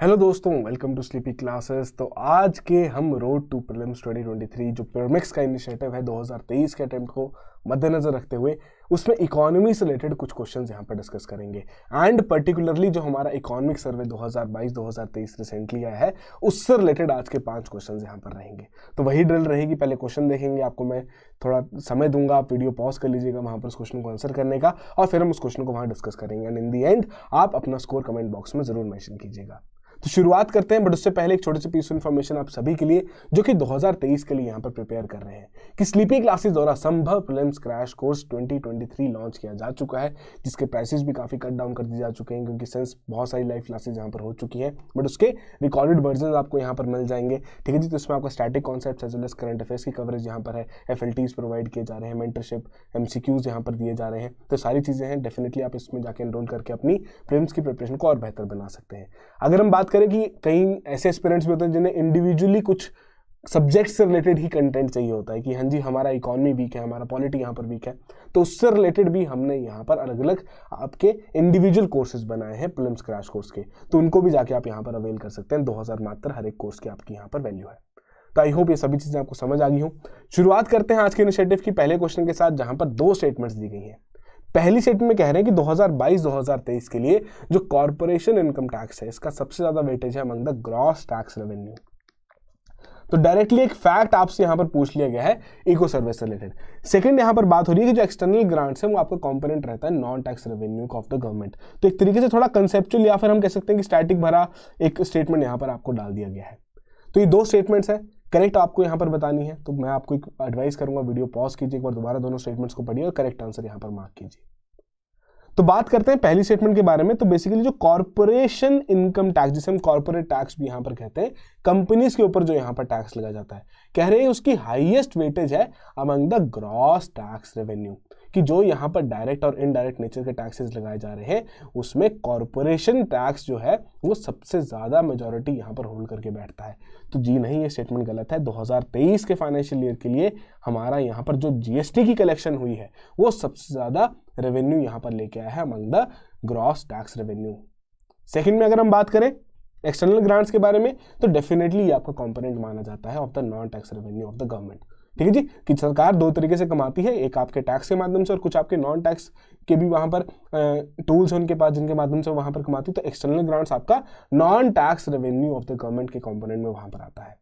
Hello दोस्तों, welcome to sleepy classes. तो आज के हम रोड टू प्रीलिम्स 2023 जो प्रीमिक्स का इनिशिएटिव है 2023 के अटेम्प्ट को मद्देनजर रखते हुए उसमें इकोनॉमी से रिलेटेड कुछ क्वेश्चंस यहाँ पर डिस्कस करेंगे। एंड पर्टिकुलरली जो हमारा इकोनॉमिक सर्वे 2022-2023 रिसेंटली आया है उससे रिलेटेड आज के 5 क्वेश्चंस यहाँ पर रहेंगे। तो वही ड्रिल रहेगी, पहले क्वेश्चन देखेंगे, आपको मैं थोड़ा समय दूंगा, आप वीडियो पॉज कर लीजिएगा वहाँ पर उस क्वेश्चन को आंसर करने का, और फिर हम उस क्वेश्चन को वहाँ डिस्कस करेंगे। एंड इन दी एंड आप अपना स्कोर कमेंट बॉक्स में जरूर मेंशन कीजिएगा। तो शुरुआत करते हैं, बट उससे पहले एक छोटी सी पीस इन्फॉर्मेशन आप सभी के लिए जो कि 2023 के लिए यहाँ पर प्रिपेयर कर रहे हैं कि स्लीपी क्लासेस द्वारा संभव प्रीलिम्स क्रैश कोर्स 2023 लॉन्च किया जा चुका है, जिसके प्राइसेस भी काफ़ी कट डाउन कर दिए जा चुके हैं क्योंकि सिंस बहुत सारी लाइव क्लासेस यहाँ पर हो चुकी हैं, बट उसके रिकॉर्डेड वर्जन आपको यहाँ पर मिल जाएंगे। ठीक है जी। तो इसमें आपका static concept as well as current affairs की कवरेज यहाँ पर है, FLTs प्रोवाइड किए जा रहे हैं, मेंटरशिप, MCQs यहाँ पर दिए जा रहे हैं। तो सारी चीज़ें हैं, डेफिनेटली आप इसमें जाकर एनरोल करके अपनी प्रीलिम्स की प्रिपरेशन को और बेहतर बना सकते हैं। अगर हम बात करें कि कई ऐसे एस्पिरेंट्स भी होते हैं जिन्हें इंडिविजुअली कुछ सब्जेक्ट से रिलेटेड ही कंटेंट चाहिए होता है कि हाँ जी हमारा इकोनॉमी वीक है, हमारा पॉलिटी यहाँ पर वीक है, तो उससे रिलेटेड भी हमने यहाँ पर अलग अलग आपके इंडिविजुअल कोर्सेज बनाए हैं प्रीलिम्स क्रैश कोर्स के, तो उनको भी जाके आप यहाँ पर अवेल कर सकते हैं। 2000 मात्र हर एक कोर्स की आपकी यहाँ पर वैल्यू है। तो आई होप ये सभी चीज़ें आपको समझ आ गई हो। शुरुआत करते हैं आज के इनिशिएटिव की पहले क्वेश्चन के साथ, जहाँ पर 2 स्टेटमेंट्स दी गई हैं। पहली स्टेटमेंट में कह रहे हैं कि 2022-2023 के लिए जो कॉर्पोरेशन इनकम टैक्स है इसका सबसे ज्यादा वेटेज है among the gross tax revenue. तो डायरेक्टली एक फैक्ट आपसे यहां पर पूछ लिया गया है इको सर्विस से रिलेटेड। सेकंड यहां पर बात हो रही है कि जो एक्सटर्नल ग्रांट्स है वो आपका कंपोनेंट रहता है non tax revenue of the government. तो एक तरीके से थोड़ा कंसेप्चुअल या फिर हम कह सकते हैं कि स्टैटिक भरा एक स्टेटमेंट यहां पर आपको डाल दिया गया है। तो ये 2 स्टेटमेंट्स है, करेक्ट आपको यहाँ पर बतानी है। तो मैं आपको एक एडवाइस करूंगा, वीडियो पॉज कीजिए, एक बार दोबारा दोनों स्टेटमेंट्स को पढ़िए और करेक्ट आंसर यहाँ पर मार्क कीजिए। तो बात करते हैं पहली स्टेटमेंट के बारे में। तो बेसिकली जो कॉर्पोरेशन इनकम टैक्स, जिसे हम कॉर्पोरेट टैक्स भी यहाँ पर कहते हैं, कंपनीज के ऊपर जो यहाँ पर टैक्स लगाया जाता है, कह रहे हैं उसकी हाईएस्ट वेटेज है among the gross tax revenue, कि जो यहाँ पर डायरेक्ट और इनडायरेक्ट नेचर के टैक्सेस लगाए जा रहे हैं उसमें कॉर्पोरेशन टैक्स जो है वो सबसे ज्यादा मेजॉरिटी यहाँ पर होल्ड करके बैठता है। तो जी नहीं, ये स्टेटमेंट गलत है। 2023 के फाइनेंशियल ईयर के लिए हमारा यहाँ पर जो GST की कलेक्शन हुई है वो सबसे ज्यादा रेवेन्यू यहाँ पर लेके आया है among the gross tax revenue. Second में अगर हम बात करें एक्सटर्नल ग्रांट्स के बारे में, तो डेफिनेटली ये आपका कंपोनेंट माना जाता है of the non tax revenue of the government. ठीक है जी, कि सरकार 2 तरीके से कमाती है, एक आपके टैक्स के माध्यम से और कुछ आपके नॉन टैक्स के भी वहां पर टूल्स हैं उनके पास जिनके माध्यम से वहां पर कमाती है। तो एक्सटर्नल ग्रांट्स आपका non tax revenue of the government के कंपोनेंट में वहां पर आता है।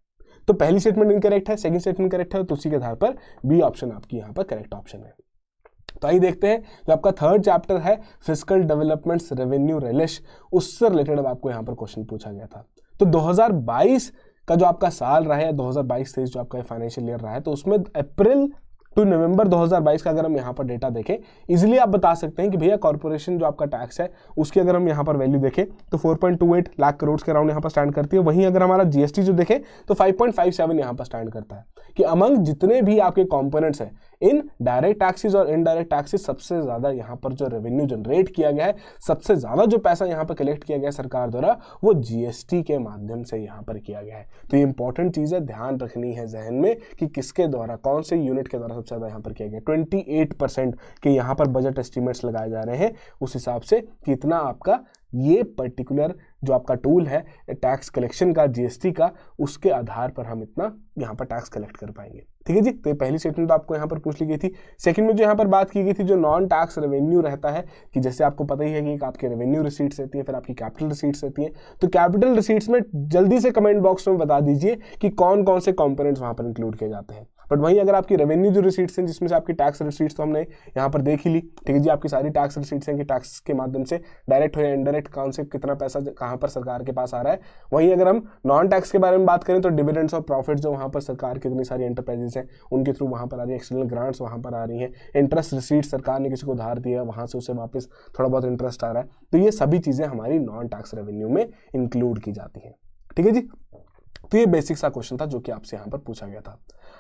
तो पहली स्टेटमेंट इनकरेक्ट है, सेकंड स्टेटमेंट करेक्ट है, तो उसी के आधार पर बी ऑप्शन आपकी यहाँ पर करेक्ट ऑप्शन है। तो आइए देखते हैं जो आपका थर्ड चैप्टर है फिस्कल डेवलपमेंट्स रेवेन्यू रिलिश, उससे रिलेटेड अब आपको यहाँ पर क्वेश्चन पूछा गया था। तो 2022 का जो आपका साल रहा है, 2022-23 जो आपका फाइनेंशियल ईयर रहा है, तो उसमें अप्रैल टू नवंबर 2022 का अगर हम यहाँ पर डेटा देखें, इजीली आप बता सकते हैं कि भैया कॉर्पोरेशन जो आपका टैक्स है उसकी अगर हम यहाँ पर वैल्यू देखें तो 4.28 लाख करोड़ के अराउंड यहाँ पर स्टैंड करती है। वहीं अगर हमारा GST जो देखें तो 5.57 यहाँ पर स्टैंड करता है कि अमंग जितने भी आपके कंपोनेंट्स हैं इन डायरेक्ट टैक्सेस और इनडायरेक्ट टैक्सेस सबसे ज्यादा यहाँ पर जो रेवेन्यू जनरेट किया गया है, सबसे ज्यादा जो पैसा यहाँ पर कलेक्ट किया गया सरकार द्वारा, वो GST के माध्यम से यहाँ पर किया गया है। तो ये इंपॉर्टेंट चीज है, ध्यान रखनी है जहन में कि किसके द्वारा, कौन से यूनिट के द्वारा सबसे ज्यादा यहाँ पर किया गया। 28% के यहाँ पर बजट एस्टिमेट्स लगाए जा रहे हैं उस हिसाब से कि इतना आपका ये पर्टिकुलर जो आपका टूल है टैक्स कलेक्शन का, GST का, उसके आधार पर हम इतना यहाँ पर टैक्स कलेक्ट कर पाएंगे। ठीक है जी। तो ये पहली स्टेटमेंट तो आपको यहाँ पर पूछ ली गई थी। सेकंड में जो यहाँ पर बात की गई थी जो नॉन टैक्स रेवेन्यू रहता है, कि जैसे आपको पता ही है कि आपके रेवेन्यू रिसीट्स रहती है, फिर आपकी कैपिटल रिसीट्स रहती है। तो कैपिटल रिसीट्स में जल्दी से कमेंट बॉक्स में बता दीजिए कि कौन कौन से कंपोनेंट्स वहां पर इंक्लूड किए जाते हैं। बट वहीं अगर आपकी रेवेन्यू जो रिसीट्स हैं, जिसमें से आपकी टैक्स रिसीट्स तो हमने यहाँ पर देख ही ली। ठीक है जी, आपकी सारी टैक्स रिसीट्स हैं कि टैक्स के माध्यम से डायरेक्ट हो या इनडायरेक्ट कौन से कितना पैसा कहाँ पर सरकार के पास आ रहा है। वहीं अगर हम नॉन टैक्स के बारे में बात करें तो डिविडेंड्स और प्रॉफिट जो वहाँ पर सरकार की इतनी सारी एंटरप्राइजेस हैं उनके थ्रू वहाँ पर आ रही है, एक्सटर्नल ग्रांट्स वहाँ पर आ रही हैं, इंटरेस्ट रिसीट सरकार ने किसी को उधार दिया वहाँ से उसे वापस थोड़ा बहुत इंटरेस्ट आ रहा है। तो ये सभी चीज़ें हमारी नॉन टैक्स रेवेन्यू में इंक्लूड की जाती हैं। ठीक है जी। तो ये बेसिक सा क्वेश्चन था जो कि आपसे यहाँ पर पूछा गया था।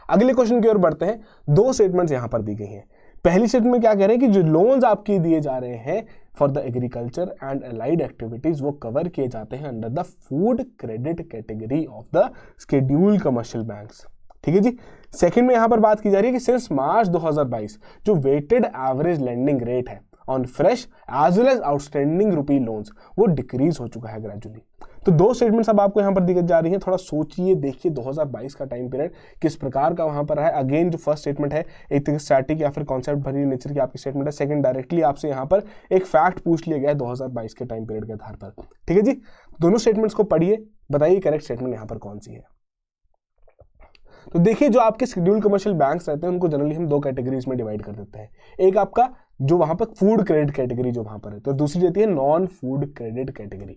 अगले क्वेश्चन की ओर बढ़ते हैं। 2 स्टेटमेंट्स यहाँ पर दी गई हैं। पहली स्टेटमेंट में क्या कह रहे हैं कि जो लोन्स आपके दिए जा रहे हैं for the agriculture and allied activities वो कवर किए जाते हैं under the food credit category of the scheduled commercial banks. ठीक है जी। सेकंड में यहाँ पर बात की जा रही है कि सिंस मार्च 2022 जो वेटेड एवरेज लेंडिंग रेट है on fresh as well as outstanding rupee loans वो डिक्रीज हो चुका है ग्रेजुअली। तो दो स्टेटमेंट्स अब आपको यहाँ पर दी जा रही हैं, थोड़ा सोचिए, देखिए 2022 का टाइम पीरियड किस प्रकार का वहाँ पर है। अगेन जो फर्स्ट स्टेटमेंट है एक स्टैटिक या फिर कॉन्सेप्ट भरी नेचर की आपकी स्टेटमेंट है। सेकंड डायरेक्टली आपसे यहाँ पर एक फैक्ट पूछ लिया गया है 2022 के टाइम पीरियड के आधार पर। ठीक है जी, दोनों स्टेटमेंट्स को पढ़िए, बताइए करेक्ट स्टेटमेंट यहाँ पर कौन सी है। तो देखिए जो आपके शेड्यूल्ड कमर्शियल बैंक्स रहते हैं उनको जनरली हम दो कैटेगरीज में डिवाइड कर देते हैं। एक आपका जो वहां पर फूड क्रेडिट कैटेगरी जो वहां पर है, तो दूसरी रहती है नॉन फूड क्रेडिट कैटेगरी।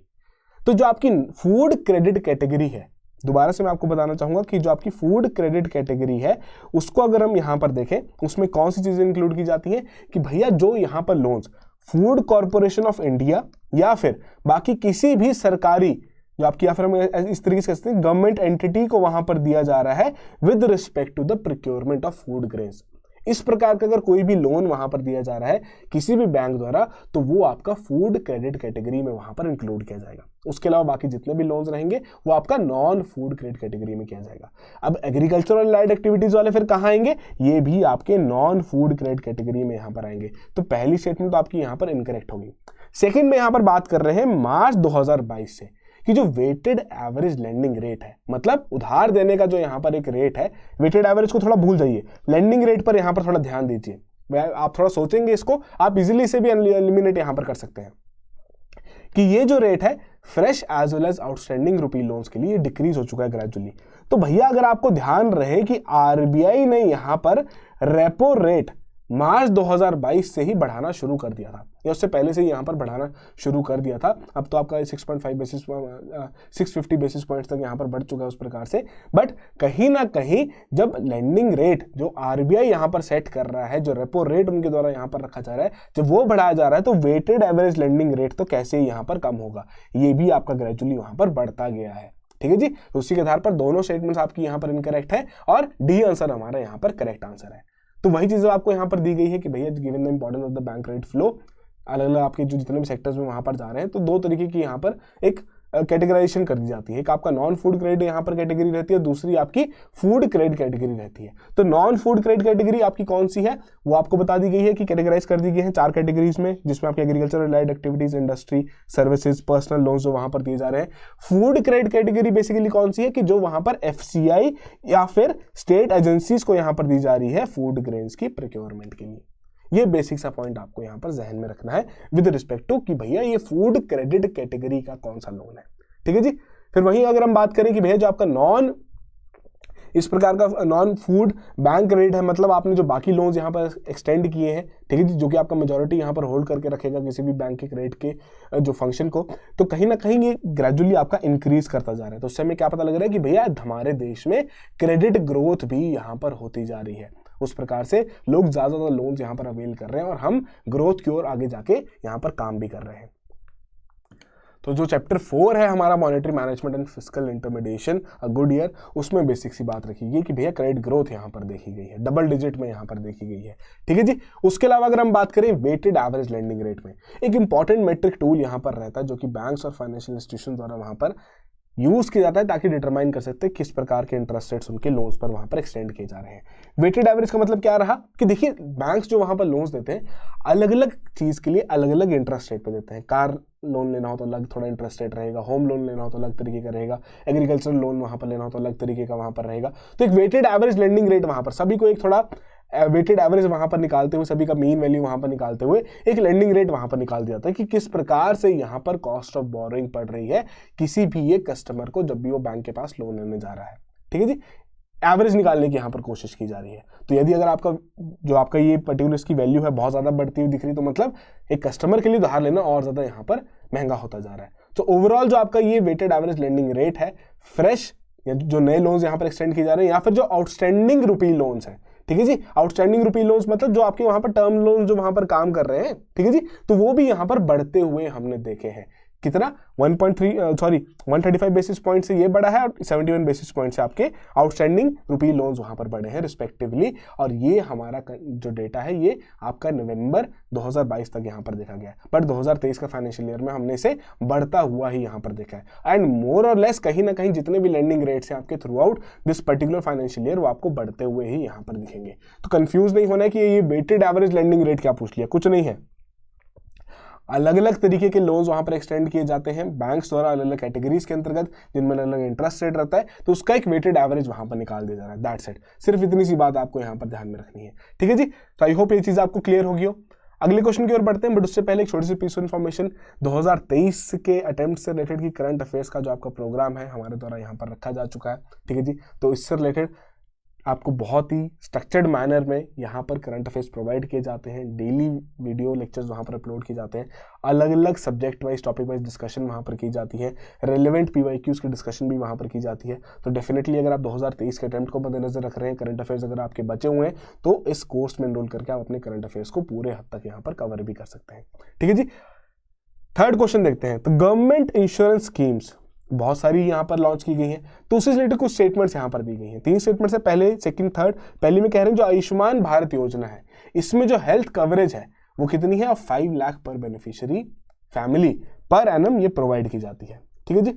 तो जो आपकी फूड क्रेडिट कैटेगरी है, दोबारा से मैं आपको बताना चाहूंगा कि जो आपकी फूड क्रेडिट कैटेगरी है उसको अगर हम यहां पर देखें उसमें कौन सी चीजें इंक्लूड की जाती हैं कि भैया जो यहां पर loans food corporation of India या फिर बाकी किसी भी सरकारी जो आपकी या फिर हम इस तरीके से कहते हैं गवर्नमेंट एंटिटी को वहां पर दिया जा रहा है with respect to the procurement of food grains. इस प्रकार का अगर कोई भी लोन वहां पर दिया जा रहा है किसी भी बैंक द्वारा तो वो आपका फूड क्रेडिट कैटेगरी में वहां पर इंक्लूड किया जाएगा। उसके अलावा बाकी जितने भी लोन्स रहेंगे वो आपका नॉन फूड क्रेडिट कैटेगरी में किया जाएगा। अब एग्रीकल्चरल लाइड एक्टिविटीज वाले फिर कहाँ आएंगे, ये भी आपके नॉन फूड क्रेडिट कैटेगरी में यहाँ पर आएंगे। तो पहली स्टेटमेंट तो आपकी यहाँ पर इनकरेक्ट होगी। सेकेंड में यहाँ पर बात कर रहे हैं मार्च 2022 से कि जो वेटेड एवरेज लेंडिंग रेट है, मतलब उधार देने का जो यहाँ पर एक रेट है, वेटेड एवरेज को थोड़ा भूल जाइए, लेंडिंग रेट पर यहाँ पर थोड़ा ध्यान दीजिए। आप थोड़ा सोचेंगे इसको, आप इजीली से भी एलिमिनेट यहाँ पर कर सकते हैं कि ये जो रेट है fresh as well as outstanding rupee loans के लिए डिक्रीज हो चुका है ग्रेजुअली। तो भैया अगर आपको ध्यान रहे कि आरबीआई ने यहाँ पर रेपो रेट मार्च 2022 से ही बढ़ाना शुरू कर दिया था, या उससे पहले से ही यहाँ पर बढ़ाना शुरू कर दिया था। अब तो आपका 650 बेसिस पॉइंट्स तक यहाँ पर बढ़ चुका है उस प्रकार से। बट कहीं ना कहीं जब लेंडिंग रेट जो आरबीआई यहाँ पर सेट कर रहा है, जो रेपो रेट उनके द्वारा यहाँ पर रखा जा रहा है, जब वो बढ़ाया जा रहा है तो वेटेड एवरेज लेंडिंग रेट तो कैसे ही यहाँ पर कम होगा, ये भी आपका ग्रेजुअली वहाँ पर बढ़ता गया है। ठीक है जी, तो उसी के आधार पर दोनों स्टेटमेंट्स आपकी यहाँ पर इनकरेक्ट है और डी आंसर हमारा यहाँ पर करेक्ट आंसर है। तो वही चीजें आपको यहाँ पर दी गई है कि भैया given the importance of the bank credit flow, अलग अलग आपके जो जितने भी सेक्टर्स में वहां पर जा रहे हैं, तो दो तरीके की यहाँ पर एक कैटेगराइजेशन कर दी जाती है। एक आपका नॉन फूड क्रेडिट यहाँ पर कैटेगरी रहती है, दूसरी आपकी फूड क्रेडिट कैटेगरी रहती है। तो नॉन फूड क्रेडिट कैटेगरी आपकी कौन सी है वो आपको बता दी गई है कि कैटेगराइज कर दी गई है 4 कैटेगरीज में, जिसमें आपकी agriculture related activities, industry, services, personal loans जो वहां पर दिए जा रहे हैं। फूड क्रेडिट कैटेगरी बेसिकली कौन सी है कि जो वहां पर एफसीआई या फिर स्टेट एजेंसीज को यहाँ पर दी जा रही है फूड ग्रेन्स की प्रोक्योरमेंट के लिए। ये बेसिक सा पॉइंट आपको यहाँ पर जहन में रखना है विद रिस्पेक्ट टू कि भैया ये फूड क्रेडिट कैटेगरी का कौन सा लोन है। ठीक है जी, फिर वहीं अगर हम बात करें कि भैया जो आपका नॉन इस प्रकार का नॉन फूड बैंक क्रेडिट है, मतलब आपने जो बाकी लोन्स यहाँ पर एक्सटेंड किए हैं, ठीक है जी, जो कि आपका मेजॉरिटी यहाँ पर होल्ड करके रखेगा किसी भी बैंक के क्रेडिट के जो फंक्शन को, तो कहीं ना कहीं ये ग्रेजुअली आपका इंक्रीज करता जा रहा है। तो उससे हमें क्या पता लग रहा है कि भैया हमारे देश में क्रेडिट ग्रोथ भी यहाँ पर होती जा रही है। उस प्रकार से लोग ज्यादा लोन्स यहाँ पर अवेल कर रहे हैं और हम ग्रोथ की ओर आगे जाके यहाँ पर काम भी कर रहे हैं। तो जो चैप्टर 4 है हमारा monetary management and fiscal intermediation a good year, उसमें बेसिक सी बात रखी गई कि भैया क्रेडिट ग्रोथ यहाँ पर देखी गई है, डबल डिजिट में यहाँ पर देखी गई है। ठीक है जी, उसके अलावा अगर हम बात करें वेटेड एवरेज लेंडिंग रेट में, एक इंपॉर्टेंट मेट्रिक टूल यहाँ पर रहता है जो कि बैंक्स और फाइनेंशियल इंस्टीट्यूशन द्वारा वहाँ पर यूज किया जाता है ताकि डिटरमाइन कर सकते हैं किस प्रकार के इंटरेस्ट रेट्स उनके लोन्स पर वहां पर एक्सटेंड किए जा रहे हैं। वेटेड एवरेज का मतलब क्या रहा कि देखिए बैंक्स जो वहां पर लोन्स देते हैं अलग अलग चीज के लिए अलग अलग इंटरेस्ट रेट पे देते हैं। कार लोन लेना हो तो अलग थोड़ा इंटरेस्ट रेट रहेगा, होम लोन लेना हो तो अलग तरीके का रहेगा, एग्रीकल्चर लोन वहां पर लेना हो तो अलग तरीके का वहां पर रहेगा। तो एक वेटेड एवरेज लेंडिंग रेट वहां पर सभी को एक थोड़ा वेटेड एवरेज वहां पर निकालते हुए, सभी का मीन वैल्यू वहां पर निकालते हुए एक लेंडिंग रेट वहां पर निकाल दिया जाता है कि किस प्रकार से यहां पर कॉस्ट ऑफ बोरोइंग पड़ रही है किसी भी एक कस्टमर को जब भी वो बैंक के पास लोन लेने जा रहा है। ठीक है जी, एवरेज निकालने की यहाँ पर कोशिश की जा रही है। तो यदि अगर आपका जो आपका ये पर्टिकुलर इसकी वैल्यू है बहुत ज्यादा बढ़ती हुई दिख रही, तो मतलब एक कस्टमर के लिए उधार लेना और ज्यादा यहाँ पर महंगा होता जा रहा है। तो ओवरऑल जो आपका ये वेटेड एवरेज लेंडिंग रेट है फ्रेश या जो नए लोन्स यहाँ पर एक्सटेंड किए जा रहे हैं या फिर जो आउटस्टैंडिंग रुपी लोन्स हैं, ठीक है जी, आउटस्टैंडिंग रुपी लोन्स मतलब जो आपके वहां पर टर्म लोन जो वहां पर काम कर रहे हैं, ठीक है जी, तो वो भी यहां पर बढ़ते हुए हमने देखे हैं। कितना 135 बेसिस पॉइंट से ये बढ़ा है और 71 बेसिस पॉइंट से आपके आउटस्टैंडिंग रुपी लोन्स वहां पर बढ़े हैं रिस्पेक्टिवली। और ये हमारा जो डेटा है ये आपका नवंबर 2022 तक यहाँ पर देखा गया है, बट 2023 का फाइनेंशियल ईयर में हमने इसे बढ़ता हुआ ही यहाँ पर देखा है। एंड मोर और लेस कहीं ना कहीं जितने भी लेंडिंग रेट्स हैं आपके through out this particular financial year वो आपको बढ़ते हुए ही यहाँ पर दिखेंगे। तो कंफ्यूज नहीं होना है कि ये वेटेड एवरेज लेंडिंग रेट क्या पूछ लिया, कुछ नहीं है। अलग अलग तरीके के लोन्स वहां पर एक्सटेंड किए जाते हैं बैंक्स द्वारा अलग अलग कैटेगरीज के अंतर्गत, जिनमें अलग अलग इंटरेस्ट रेट रहता है, तो उसका एक वेटेड एवरेज वहां पर निकाल दिया जा रहा है। दैट्स इट, सिर्फ इतनी सी बात आपको यहाँ पर ध्यान में रखनी है। ठीक है जी, तो आई होप ये चीज आपको क्लियर होगी हो। अगले क्वेश्चन की ओर बढ़ते हैं, बट उससे पहले एक छोटी सी पीस ऑफ इन्फॉर्मेशन, 2023 के अटेम्प्ट से रिलेटेड की करंट अफेयर्स का जो आपका प्रोग्राम है हमारे द्वारा यहाँ पर रखा जा चुका है। ठीक है जी, तो इससे रिलेटेड आपको बहुत ही स्ट्रक्चर्ड मैनर में यहाँ पर करंट अफेयर्स प्रोवाइड किए जाते हैं, डेली वीडियो लेक्चर्स वहाँ पर अपलोड किए जाते हैं, अलग अलग subject wise topic wise discussion वहाँ पर की जाती है, रेलेवेंट PYQs की डिस्कशन भी वहाँ पर की जाती है। तो डेफिनेटली अगर आप 2023 के अटेम्प्ट को मद्देनजर रख रहे हैं, करंट अफेयर्स अगर आपके बचे हुए हैं, तो इस कोर्स में एनरोल करके आप अपने करंट अफेयर्स को पूरे हद तक यहाँ पर कवर भी कर सकते हैं। ठीक है जी, थर्ड क्वेश्चन देखते हैं। तो गवर्नमेंट इंश्योरेंस स्कीम्स बहुत सारी यहाँ पर लॉन्च की गई हैं, तो उससे रिलेटेड कुछ स्टेटमेंट्स यहाँ पर दी गई हैं। 3 स्टेटमेंट्स है, पहले सेकंड थर्ड। पहले में कह रहे हैं जो आयुष्मान भारत योजना है, इसमें जो हेल्थ कवरेज है वो कितनी है, 5 लाख पर बेनिफिशियरी फैमिली पर एनम ये प्रोवाइड की जाती है। ठीक है जी,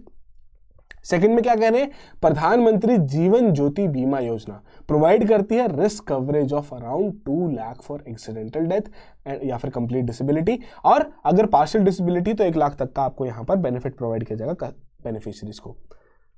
सेकंड में क्या कह रहे हैं, प्रधानमंत्री जीवन ज्योति बीमा योजना प्रोवाइड करती है risk coverage of around 2 lakh for accidental death या फिर कंप्लीट डिसेबिलिटी, और अगर पार्शियल डिसेबिलिटी तो 1 लाख तक का आपको यहाँ पर बेनिफिट प्रोवाइड किया जाएगा बेनिफिशियरीज को।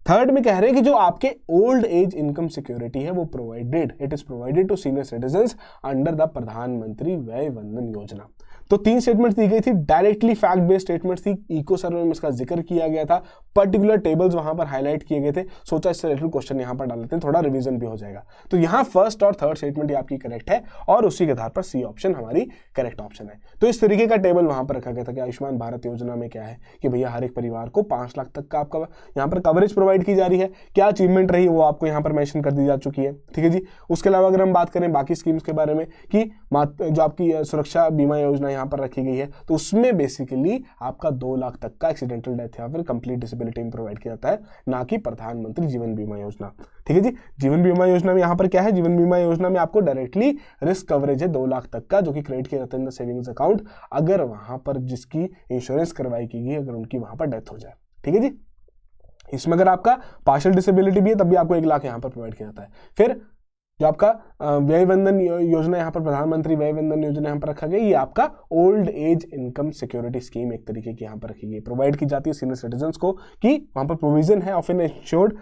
थर्ड में कह रहे हैं कि जो आपके ओल्ड एज इनकम सिक्योरिटी है वो provided, it is provided to senior citizens under the Pradhanmantri Vaya वंदन योजना। तो 3 स्टेटमेंट्स दी गई थी, डायरेक्टली फैक्ट बेस्ड स्टेटमेंट्स थी, इको सर्वे में इसका जिक्र किया गया था, पर्टिकुलर टेबल्स वहां पर हाईलाइट किए गए थे। सोचा इससे रिलेटेड क्वेश्चन यहां पर डाल लेते हैं, थोड़ा रिवीजन भी हो जाएगा। तो यहाँ फर्स्ट और थर्ड स्टेटमेंट आपकी करेक्ट है और उसी के आधार पर सी ऑप्शन हमारी करेक्ट ऑप्शन है। तो इस तरीके का टेबल वहां पर रखा गया था कि आयुष्मान भारत योजना में क्या है कि भैया हर एक परिवार को 5 लाख तक का आपका यहाँ पर कवरेज प्रोवाइड की जा रही है, क्या अचीवमेंट रही वो आपको यहाँ पर मेंशन कर दी जा चुकी है। ठीक है जी, उसके अलावा अगर हम बात करें बाकी स्कीम्स के बारे में कि जो आपकी सुरक्षा बीमा योजना यहाँ पर रखी गई है, तो उसमें बेसिकली आपका 2 लाख तक का एक्सीडेंटल डेथ या फिर कंप्लीट डिसेबिलिटी में प्रोवाइड किया जाता है, ना कि प्रधानमंत्री जीवन बीमा योजना। ठीक है जी, जीवन बीमा योजना में यहाँ पर क्या है, जीवन बीमा योजना में आपको डायरेक्टली रिस्क कवरेज है 2 लाख तक का, जो कि क्रेडिट किया जाता है सेविंग्स अकाउंट अगर वहां पर जिसकी इंश्योरेंस करवाई की गई अगर उनकी वहां पर डेथ हो जाए। ठीक है जी, इसमें अगर आपका पार्शियल डिसेबिलिटी भी है तब भी आपको 1 लाख यहाँ पर प्रोवाइड किया जाता है। फिर जो आपका व्यय वंदन योजना यहाँ पर प्रधानमंत्री व्यय वंदन योजना यहाँ पर रखा गया, ये आपका old age income security scheme एक तरीके की यहाँ पर रखी गई, प्रोवाइड की जाती है सीनियर सिटीजन्स को कि वहाँ पर प्रोविजन है ऑफ एन इंश्योर्ड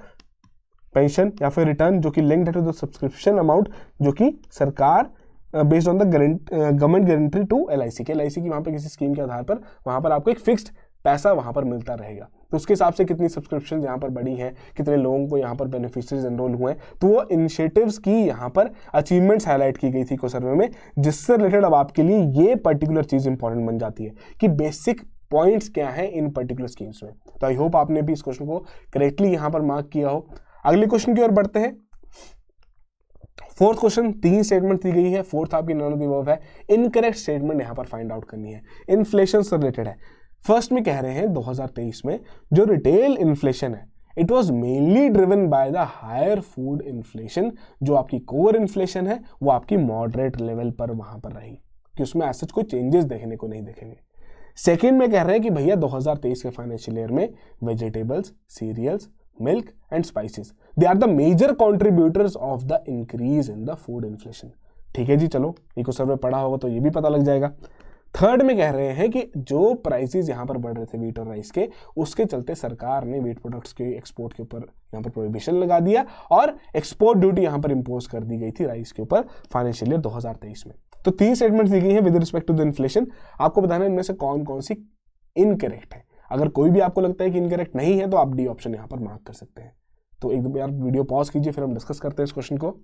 पेंशन या फिर रिटर्न जो कि लिंक्ड है टू द सब्सक्रिप्शन अमाउंट, जो कि सरकार based on the government guarantee to LIC की वहाँ पर किसी स्कीम के आधार पर वहाँ पर आपको एक फिक्स्ड पैसा वहां पर मिलता रहेगा। तो उसके हिसाब से कितनी सब्सक्रिप्शन यहाँ पर बढ़ी हैं, कितने लोगों को यहाँ पर बेनिफिशियरीज एनरोल हुए हैं, तो वो इनिशिएटिव्स की यहाँ पर अचीवमेंट्स हाईलाइट की गई थी इको सर्वे में, जिससे रिलेटेड अब आपके लिए ये पर्टिकुलर चीज इंपॉर्टेंट बन जाती है कि बेसिक पॉइंट्स क्या है इन पर्टिकुलर स्कीम्स में। तो आई होप आपने भी इस क्वेश्चन को करेक्टली यहाँ पर मार्क किया हो। अगले क्वेश्चन की ओर बढ़ते हैं। फोर्थ क्वेश्चन, 3 स्टेटमेंट दी गई है, फोर्थ आपकी नन ऑफ द अबव है, इनकरेक्ट स्टेटमेंट यहाँ पर फाइंड आउट करनी है, इन्फ्लेशन से रिलेटेड है। फर्स्ट में कह रहे हैं 2023 में जो रिटेल इन्फ्लेशन है it was mainly driven by the higher food inflation, जो आपकी कोर इन्फ्लेशन है वो आपकी मॉडरेट लेवल पर वहां पर रही कि उसमें ऐसा कोई चेंजेस देखने को नहीं देखेंगे। सेकेंड में कह रहे हैं कि भैया 2023 के फाइनेंशियल ईयर में vegetables, cereals, milk and spices they are the major contributors of the increase in the food inflation. ठीक है जी, चलो इको सर्वे पढ़ा होगा तो ये भी पता लग जाएगा। थर्ड में कह रहे हैं कि जो प्राइसेस यहाँ पर बढ़ रहे थे वीट और राइस के, उसके चलते सरकार ने वीट प्रोडक्ट्स के एक्सपोर्ट के ऊपर यहाँ पर प्रोहिबिशन लगा दिया और एक्सपोर्ट ड्यूटी यहाँ पर इंपोज कर दी गई थी राइस के ऊपर फाइनेंशियल ईयर 2023 में। तो 3 स्टेटमेंट्स दी गई हैं with respect to the inflation. आपको बताना है इनमें से कौन कौन सी इनकरेक्ट है। अगर कोई भी आपको लगता है कि इनकरेक्ट नहीं है तो आप डी ऑप्शन यहाँ पर मार्क कर सकते हैं। तो एक बार वीडियो पॉज कीजिए, फिर हम डिस्कस करते हैं इस क्वेश्चन को।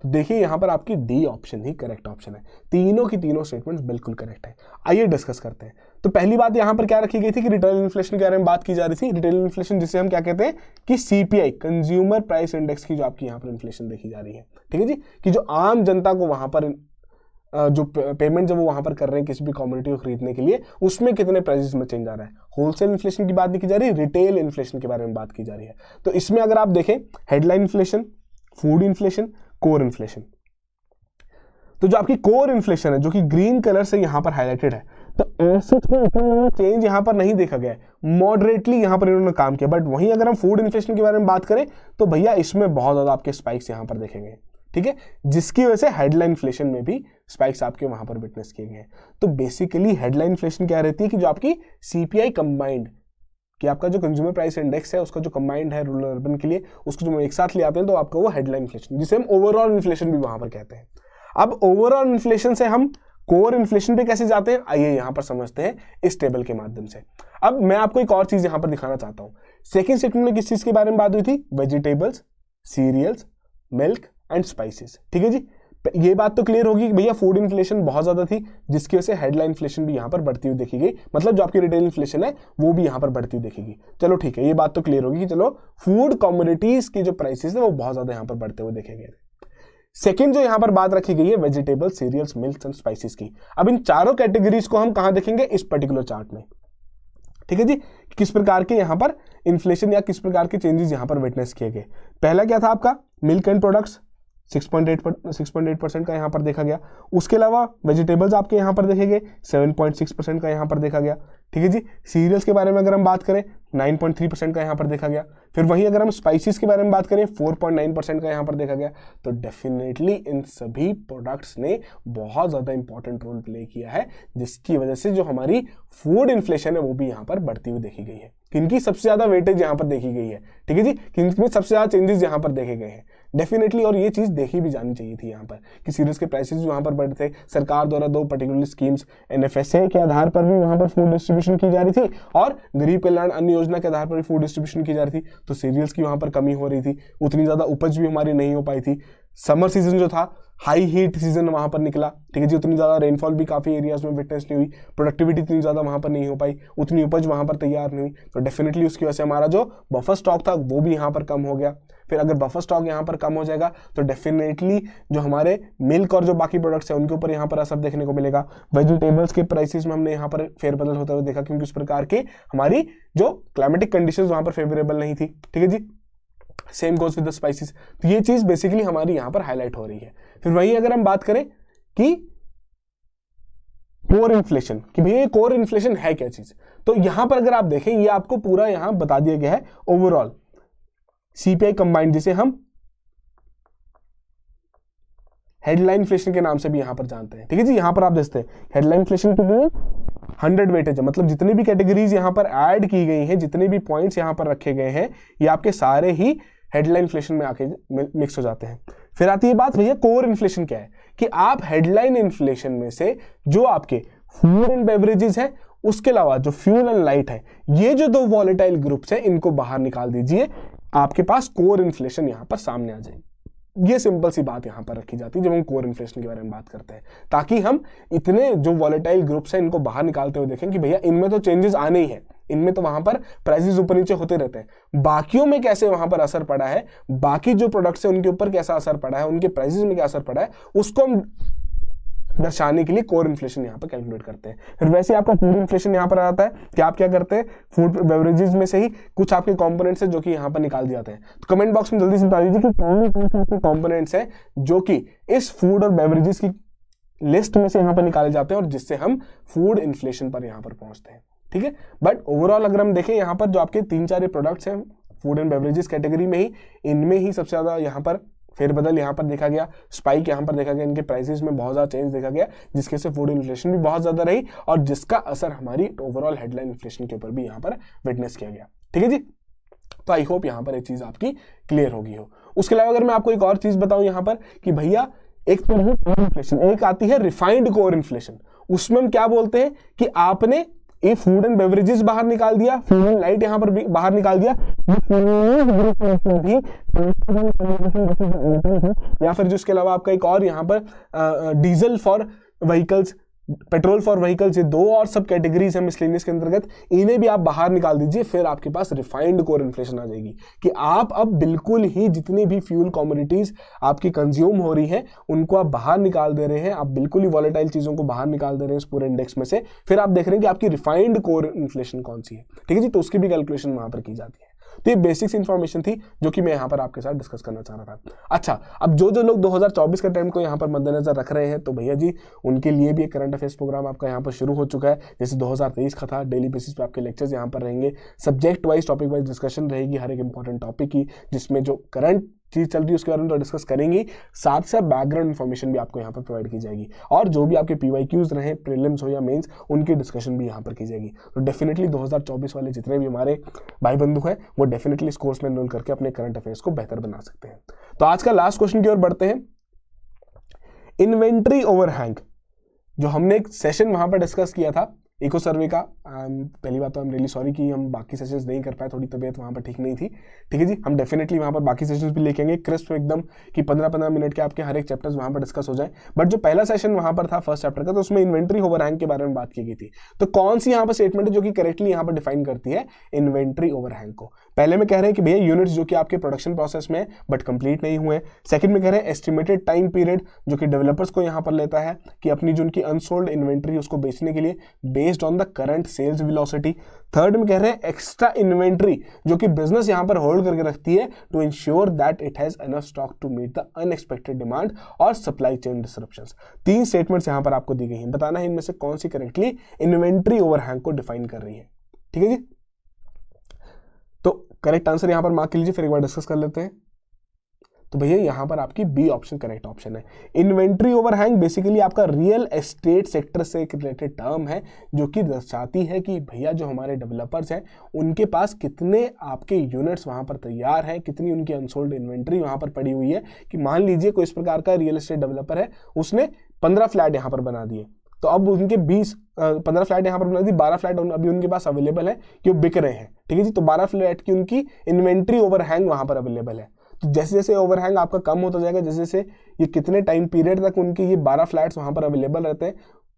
तो देखिए यहाँ पर आपकी डी ऑप्शन ही करेक्ट ऑप्शन है, तीनों की तीनों स्टेटमेंट्स बिल्कुल करेक्ट है। आइए डिस्कस करते हैं। तो पहली बात यहाँ पर क्या रखी गई थी कि रिटेल इन्फ्लेशन के बारे में बात की जा रही थी। रिटेल इन्फ्लेशन जिसे हम क्या कहते हैं कि CPI, कंज्यूमर प्राइस इंडेक्स की जो आपकी यहाँ पर इन्फ्लेशन देखी जा रही है। ठीक है जी, कि जो आम जनता को वहां पर जो पेमेंट जब वो वहां पर कर रहे हैं किसी भी कमोडिटी को खरीदने के लिए, उसमें कितने प्राइसेस में चेंज आ रहा है। होलसेल इन्फ्लेशन की बात नहीं की जा रही, रिटेल इन्फ्लेशन के बारे में बात की जा रही है। तो इसमें अगर आप देखें headline inflation, food inflation, core inflation, तो जो आपकी कोर इन्फ्लेशन है जो कि ग्रीन कलर से यहां पर हाईलाइटेड है, तो एसेट में चेंज यहां पर नहीं देखा गया है, मॉडरेटली यहां पर इन्होंने काम किया। बट वहीं अगर हम फूड इन्फ्लेशन के बारे में बात करें तो भैया इसमें बहुत ज्यादा आपके स्पाइक्स यहां पर देखेंगे। ठीक है, जिसकी वजह से हेडलाइन इन्फ्लेशन में भी स्पाइक्स आपके वहां पर विटनेस किए गए हैं। तो बेसिकली हेडलाइन इन्फ्लेशन क्या रहती है कि जो आपकी सीपीआई कंबाइंड, कि आपका जो कंज्यूमर प्राइस इंडेक्स है उसका जो कंबाइंड है रूरल अर्बन के लिए, उसको जो एक साथ ले आते हैं तो आपका वो हेडलाइन इन्फ्लेशन, जिसे हम ओवरऑल इन्फ्लेशन भी वहां पर कहते हैं। अब ओवरऑल इन्फ्लेशन से हम कोर इन्फ्लेशन पे कैसे जाते हैं, आइए यहां पर समझते हैं इस टेबल के माध्यम से। अब मैं आपको एक और चीज यहां पर दिखाना चाहता हूं। सेकंड स्टेटमेंट में किस चीज के बारे में बात हुई थी, vegetables, cereals, milk and spices, ठीक है जी। ये बात तो क्लियर होगी कि भैया फूड इन्फ्लेशन बहुत ज्यादा थी, जिसकी वजह से हेडलाइन इन्फ्लेशन भी यहां पर बढ़ती हुई देखी गई, मतलब जो आपकी रिटेल इन्फ्लेशन है वो भी यहां पर बढ़ती हुई देखेगी। चलो ठीक है, ये बात तो क्लियर होगी कि चलो फूड कमोडिटीज की जो प्राइसेस है वो बहुत ज्यादा यहां पर बढ़ते हुए देखे गए। सेकंड जो यहां पर बात रखी गई है vegetable, cereals, milk and spices की। अब इन चारों कैटेगरीज को हम कहां देखेंगे, इस पर्टिकुलर चार्ट में, ठीक है जी। किस प्रकार के यहां पर इन्फ्लेशन या किस प्रकार के चेंजेस यहां पर विटनेस किए गए। पहला क्या था आपका, मिल्क एंड प्रोडक्ट्स 6.8% का यहां पर देखा गया। उसके अलावा वेजिटेबल्स आपके यहां पर देखे गए 7.6% का यहां पर देखा गया, ठीक है जी। सीरियल्स के बारे में अगर हम बात करें 9.3% का यहां पर देखा गया। फिर वहीं अगर हम स्पाइसेस के बारे में बात करें 4.9% का यहां पर देखा गया। तो डेफिनेटली इन सभी प्रोडक्ट्स ने बहुत ज्यादा इंपॉर्टेंट रोल प्ले किया है, जिसकी वजह से जो हमारी फूड इन्फ्लेशन है वो भी यहां पर बढ़ती हुई देखी गई है। किनकी सबसे ज्यादा वेटेज यहां पर देखी गई है, ठीक है जी, किनमें सबसे ज्यादा चेंजेस यहां पर देखे गए हैं डेफिनेटली। और ये चीज देखी भी जानी चाहिए थी यहाँ पर कि सीरियल्स के प्राइसेस वहां पर बढ़ थे। सरकार द्वारा 2 पर्टिकुलर स्कीम्स एनएफएसए के आधार पर भी वहां पर फूड डिस्ट्रीब्यूशन की जा रही थी और गरीब कल्याण अन्न योजना के आधार पर भी फूड डिस्ट्रीब्यूशन की जा रही थी। तो सीरियल्स की वहां पर कमी हो रही थी, उतनी ज्यादा उपज भी हमारी नहीं हो पाई थी। समर सीजन जो था हाई हीट सीजन वहां पर निकला, ठीक है जी, उतनी ज्यादा रेनफॉल भी काफी एरियाज में विटनेस नहीं हुई, प्रोडक्टिविटी इतनी ज्यादा वहां पर नहीं हो पाई, उतनी उपज वहां पर तैयार नहीं हुई। तो डेफिनेटली उसकी वजह से हमारा जो बफर स्टॉक था वो भी यहाँ पर कम हो गया। फिर अगर बफर स्टॉक यहाँ पर कम हो जाएगा तो डेफिनेटली जो हमारे मिल्क और जो बाकी प्रोडक्ट्स हैं उनके ऊपर यहाँ पर असर देखने को मिलेगा। वेजिटेबल्स के प्राइसेस में हमने यहाँ पर फेरबदल होता हुआ देखा, क्योंकि उस प्रकार के हमारी जो क्लाइमेटिक कंडीशंस वहां पर फेवरेबल नहीं थी, ठीक है जी। Same goes with the spices. तो ये चीज बेसिकली हमारी यहां पर हाईलाइट हो रही है। फिर वही अगर हम बात करें कि कोर इन्फ्लेशन, कि भैया कोर इन्फ्लेशन है क्या चीज, तो यहां पर अगर आप देखें ये आपको पूरा यहां बता दिया गया है ओवरऑल सीपीआई कंबाइंड, जिसे हम हेडलाइन इन्फ्लेशन के नाम से भी यहां पर जानते हैं, ठीक है जी। यहां पर आप देखते हैं हेडलाइन इन्फ्लेशन के लिए 100 वेटेज है, मतलब जितनी भी कैटेगरीज यहां पर ऐड की गई हैं, जितने भी पॉइंट्स यहां पर रखे गए हैं, ये आपके सारे ही हेडलाइन इन्फ्लेशन में आके मिक्स हो जाते हैं। फिर आती है बात भैया कोर इन्फ्लेशन क्या है, कि आप हेडलाइन इन्फ्लेशन में से जो आपके फूड एंड बेवरेजेस है, उसके अलावा जो फ्यूल एंड लाइट है, ये जो 2 वॉलेटाइल ग्रुप्स है, इनको बाहर निकाल दीजिए, आपके पास कोर इन्फ्लेशन यहां पर सामने आ जाएगी। ये सिंपल सी बात यहां पर रखी जाती है जब हम कोर इन्फ्लेशन के बारे में बात करते हैं, ताकि हम इतने जो वॉलेटाइल ग्रुप्स हैं इनको बाहर निकालते हुए देखें कि भैया इनमें तो चेंजेस आने ही हैं, इनमें तो वहां पर प्राइसेस ऊपर नीचे होते रहते हैं, बाकियों में कैसे वहां पर असर पड़ा है, बाकी जो प्रोडक्ट्स हैं उनके ऊपर कैसा असर पड़ा है, उनके प्राइसेस में क्या असर पड़ा है, उसको हम दर्शाने के लिए कोर इन्फ्लेशन यहां पर कैलकुलेट करते हैं। फिर वैसे आपका फूड इन्फ्लेशन यहां पर आ जाता है कि आप क्या करते हैं, फूड बेवरेजेस में से ही कुछ आपके कंपोनेंट्स हैं जो कि यहां पर निकाल दिए जाते हैं। तो कमेंट बॉक्स में जल्दी से बता दीजिए कि कौन से आपके कंपोनेंट्स हैं जो कि इस फूड और बेवरेजेस की लिस्ट में से यहां पर निकाले जाते हैं और जिससे हम फूड इन्फ्लेशन पर यहां पर पहुंचते हैं, ठीक है। बट ओवरऑल अगर हम देखें यहां पर जो आपके 3-4 प्रोडक्ट्स हैं फूड एंड बेवरेजेस कैटेगरी में ही, इनमें ही सबसे ज्यादा यहां पर फेरबदल यहां पर देखा गया, स्पाइक यहां पर देखा गया, इनके प्राइसेस में बहुत ज्यादा चेंज देखा गया, जिसके से फूड इन्फ्लेशन भी बहुत ज्यादा रही और जिसका असर हमारी ओवरऑल हेडलाइन इन्फ्लेशन के ऊपर भी यहां पर विटनेस किया गया, ठीक है जी। तो आई होप यहां पर एक चीज आपकी क्लियर होगी हो। उसके अलावा अगर मैं आपको एक और चीज बताऊं यहां पर कि भैया एक तो है कोर इन्फ्लेशन, एक आती है रिफाइंड कोर इन्फ्लेशन। उसमें हम क्या बोलते हैं कि आपने ये फूड एंड बेवरेजेस बाहर निकाल दिया, फूड एंड लाइट यहां पर बाहर निकाल दिया, भी या फिर जिसके अलावा आपका एक और यहां पर diesel for vehicles, petrol for vehicles, ये 2 और सब कैटेगरीज है मिसलेनियस के अंतर्गत, इन्हें भी आप बाहर निकाल दीजिए। फिर आपके पास रिफाइंड कोर इन्फ्लेशन आ जाएगी कि आप अब बिल्कुल ही जितनी भी फ्यूल कमोडिटीज आपकी कंज्यूम हो रही है उनको आप बाहर निकाल दे रहे हैं, आप बिल्कुल ही वॉलेटाइल चीजों को बाहर निकाल दे रहे हैं इस पूरे इंडेक्स में से। फिर आप देख रहे हैं कि आपकी रिफाइंड कोर इन्फ्लेशन कौन सी है, ठीक है जी। तो उसकी भी कैलकुलेशन वहां पर की जाती है। तो ये बेसिक्स इंफॉर्मेशन थी जो कि मैं यहाँ पर आपके साथ डिस्कस करना चाह रहा था। अच्छा, अब जो जो लोग 2024 के टाइम को यहाँ पर मद्देनजर रख रहे हैं तो भैया जी उनके लिए भी एक करंट अफेयर्स प्रोग्राम आपका यहाँ पर शुरू हो चुका है। जैसे 2023 का था, डेली बेसिस पे आपके लेक्चर्स यहाँ पर रहेंगे, subject wise topic wise discussion रहेगी हर एक इंपॉर्टेंट टॉपिक की, जिसमें जो करंट चीज़ चल रही है उसके बारे में तो डिस्कस करेंगे, साथ साथ बैकग्राउंड इन्फॉर्मेशन भी आपको यहाँ पर प्रोवाइड की जाएगी, और जो भी आपके PYQs रहे, प्रीलिम्स हो या मेंस, उनकी डिस्कशन भी यहाँ पर की जाएगी। तो डेफिनेटली 2024 वाले जितने भी हमारे भाई बंधु हैं वो डेफिनेटली इस कोर्स में एनरोल करके अपने करंट अफेयर्स को बेहतर बना सकते हैं। तो आज का लास्ट क्वेश्चन की ओर बढ़ते हैं। इन्वेंट्री ओवरहैंग, जो हमने एक सेशन वहां पर डिस्कस किया था इको सर्वे का, पहली बात तो आई एम रियली सॉरी कि हम बाकी सेशंस नहीं कर पाए, थोड़ी तबीयत वहाँ पर ठीक नहीं थी, ठीक है जी। हम डेफिनेटली वहाँ पर बाकी सेशंस भी लेके आएंगे क्रिस्प एकदम कि 15-15 मिनट के आपके हर एक चैप्टर्स वहाँ पर डिस्कस हो जाए। बट जो पहला सेशन वहाँ पर था फर्स्ट चैप्टर का, तो उसमें इन्वेंट्री ओवरहैंग के बारे में बात की गई थी। तो कौन सी यहाँ पर स्टेटमेंट है जो कि करेक्टली यहाँ पर डिफाइन करती है इन्वेंट्री ओवरहैंग को? पहले में कह रहे हैं कि भैया यूनिट्स जो कि आपके प्रोडक्शन प्रोसेस में बट कंप्लीट नहीं हुए। सेकंड में कह रहे हैं एस्टिमेटेड टाइम पीरियड जो कि डेवलपर्स को यहाँ पर लेता है कि अपनी जो उनकी अनसोल्ड इन्वेंट्री उसको बेचने के लिए based on the current sales velocity. Third में कह रहे हैं एक्स्ट्रा इन्वेंट्री जो कि बिजनेस यहां पर होल्ड करके रखती है to ensure that it has enough stock to meet the unexpected demand और सप्लाई चेन डिसरप्शंस। तीन स्टेटमेंट्स यहां पर आपको दी गई हैं, बताना है इनमें से कौन सी करेक्टली इन्वेंट्री ओवरहैंग को डिफाइन कर रही है, ठीक है जी। तो करेक्ट आंसर यहां पर मार्क कीजिए, फिर एक बार डिस्कस कर लेते हैं। तो भैया यहां पर आपकी बी ऑप्शन करेक्ट ऑप्शन है। इन्वेंट्री ओवरहैंग बेसिकली आपका रियल एस्टेट सेक्टर से एक रिलेटेड टर्म है जो कि दर्शाती है कि भैया जो हमारे डेवलपर्स हैं उनके पास कितने आपके यूनिट्स वहां पर तैयार हैं, कितनी उनकी अनसोल्ड इन्वेंट्री वहां पर पड़ी हुई है। कि मान लीजिए कोई इस प्रकार का रियल एस्टेट डेवलपर है, उसने 15 फ्लैट यहां पर बना दिए, तो अब उनके 15 फ्लैट यहाँ पर बना दी, 12 फ्लैट अभी उनके पास अवेलेबल है कि वो बिक रहे हैं, ठीक है जी। तो 12 फ्लैट की उनकी इन्वेंट्री ओवरहैंग वहां पर अवेलेबल है। तो जैसे जैसे ओवरहैंग आपका कम होता जाएगा, जैसे जैसे ये कितने टाइम पीरियड तक उनके ये 12 फ्लैट्स वहां पर अवेलेबल रहते हैं,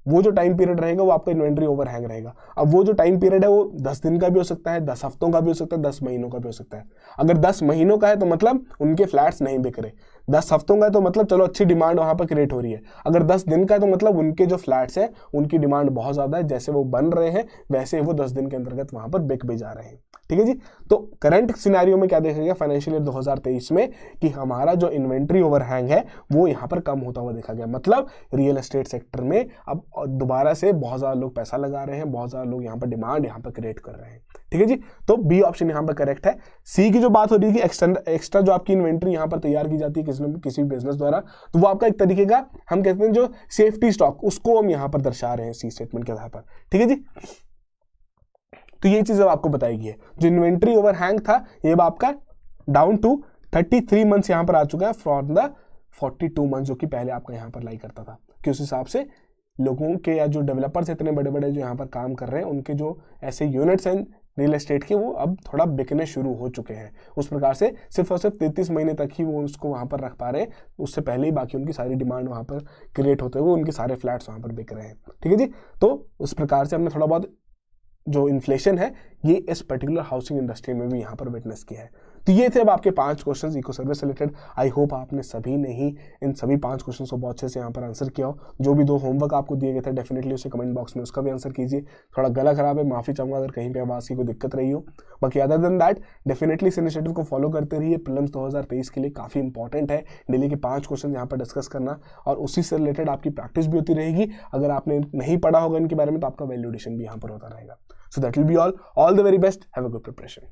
वो जो टाइम पीरियड रहेगा वो आपका इन्वेंट्री ओवरहैंग रहेगा। अब वो जो टाइम पीरियड है वो 10 दिन का भी हो सकता है, 10 हफ्तों का भी हो सकता है, 10 महीनों का भी हो सकता है। अगर 10 महीनों का है तो मतलब उनके फ्लैट्स नहीं बिक रहे, 10 हफ्तों का है तो मतलब चलो अच्छी डिमांड वहां पर क्रिएट हो रही है, अगर 10 दिन का है तो मतलब उनके जो फ्लैट्स हैं उनकी डिमांड बहुत ज्यादा है, जैसे वो बन रहे हैं वैसे वो 10 दिन के अंतर्गत वहां पर बिक भी जा रहे हैं, ठीक है जी। तो करंट सिनेरियो में क्या देखेगा फाइनेंशियल ईयर 2023 में कि हमारा जो इन्वेंट्री ओवरहैंग है वो यहाँ पर कम होता हुआ देखा गया। मतलब रियल एस्टेट सेक्टर में अब दोबारा से बहुत ज्यादा लोग पैसा लगा रहे हैं, बहुत ज्यादा लोग यहाँ पर डिमांड यहाँ पर क्रिएट कर रहे हैं, ठीक है जी। तो बी ऑप्शन यहाँ पर करेक्ट है। सी की जो बात हो रही है कि एक्स्ट्रा जो आपकी इन्वेंट्री यहाँ पर तैयार की जाती है किसी भी बिजनेस द्वारा, तो वो आपका एक तरीके का हम कहते हैं जो सेफ्टी स्टॉक, उसको हम यहाँ पर दर्शा रहे हैं सी स्टेटमेंट के आधार पर, ठीक है जी। तो ये चीज अब आपको बताएगी है जो इन्वेंट्री ओवरहैंग था ये आपका डाउन टू 33 मंथ्स यहाँ पर आ चुका है फ्रॉम द 42 मंथ्स जो कि पहले आपका यहाँ पर लाई करता था। कि उस हिसाब से लोगों के या जो डेवलपर्स इतने बड़े बड़े जो यहाँ पर काम कर रहे हैं उनके जो ऐसे यूनिट्स हैं रियल एस्टेट के वो अब थोड़ा बिकने शुरू हो चुके हैं। उस प्रकार से सिर्फ और सिर्फ 33 महीने तक ही वो उसको वहाँ पर रख पा रहे हैं, उससे पहले ही बाकी उनकी सारी डिमांड वहाँ पर क्रिएट होते हुए उनके सारे फ्लैट्स वहाँ पर बिक रहे हैं, ठीक है जी। तो उस प्रकार से हमने थोड़ा बहुत जो इन्फ्लेशन है ये इस पर्टिकुलर हाउसिंग इंडस्ट्री में भी यहाँ पर विटनेस किया है। तो ये थे अब आपके 5 क्वेश्चंस इको सर्वे से रिलेटेड। आई होप आपने सभी ने ही इन सभी 5 क्वेश्चंस को बहुत अच्छे से यहाँ पर आंसर किया हो। जो भी 2 होमवर्क आपको दिए गए थे डेफिनेटली उसे कमेंट बॉक्स में उसका भी आंसर कीजिए। थोड़ा गला खराब है, माफी चाहूंगा अगर कहीं पे आवाज़ की कोई दिक्कत रही हो। बाकी अदर देन दैट डेफिनेटली इस इनिशिएटिव को फॉलो करते रहिए। प्रीलिम्स 2023 के लिए काफ़ी इंपॉर्टेंट है डेली के 5 क्वेश्चन यहाँ पर डिस्कस करना, और उसी से रिलेटेड आपकी प्रैक्टिस भी होती रहेगी। अगर आपने नहीं पढ़ा होगा इनके बारे में तो आपका वैल्यूएशन भी यहाँ पर होता रहेगा। So that will be all. All the very best. Have a good preparation.